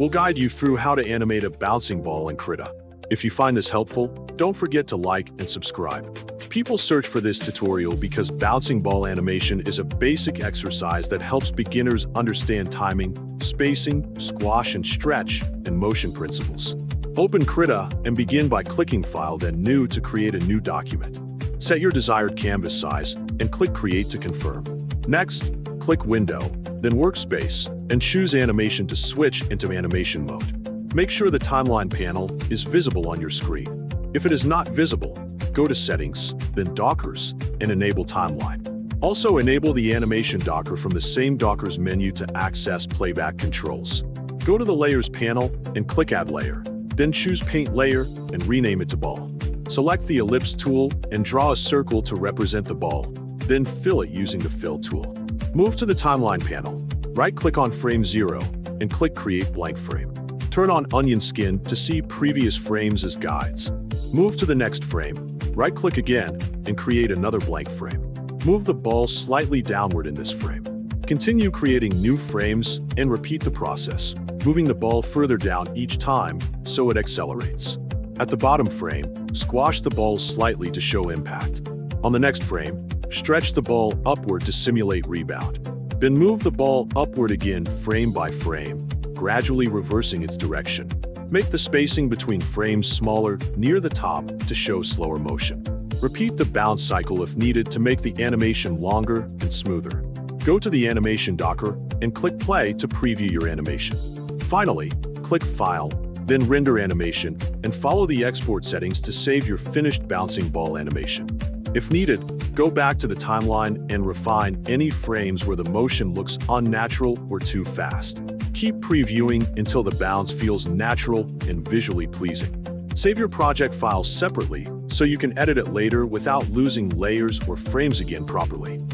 We'll guide you through how to animate a bouncing ball in Krita. If you find this helpful, don't forget to like and subscribe. People search for this tutorial because bouncing ball animation is a basic exercise that helps beginners understand timing, spacing, squash and stretch, and motion principles. Open Krita and begin by clicking File then New to create a new document. Set your desired canvas size and click Create to confirm. Next, click Window, then Workspace, and choose Animation to switch into animation mode. Make sure the timeline panel is visible on your screen. If it is not visible, go to Settings, then Dockers, and enable Timeline. Also enable the Animation Docker from the same Dockers menu to access playback controls. Go to the Layers panel and click Add Layer. Then choose Paint Layer and rename it to Ball. Select the Ellipse Tool and draw a circle to represent the ball. Then fill it using the Fill tool. Move to the Timeline panel. Right-click on Frame 0 and click Create Blank Frame. Turn on Onion Skin to see previous frames as guides. Move to the next frame. Right-click again and create another blank frame. Move the ball slightly downward in this frame. Continue creating new frames and repeat the process, moving the ball further down each time so it accelerates. At the bottom frame, squash the ball slightly to show impact. On the next frame, stretch the ball upward to simulate rebound. Then move the ball upward again frame by frame, gradually reversing its direction. Make the spacing between frames smaller near the top to show slower motion. Repeat the bounce cycle if needed to make the animation longer and smoother. Go to the Animation Docker and click Play to preview your animation. Finally, click File, then Render Animation, and follow the export settings to save your finished bouncing ball animation. If needed, go back to the timeline and refine any frames where the motion looks unnatural or too fast. Keep previewing until the bounce feels natural and visually pleasing. Save your project files separately so you can edit it later without losing layers or frames again properly.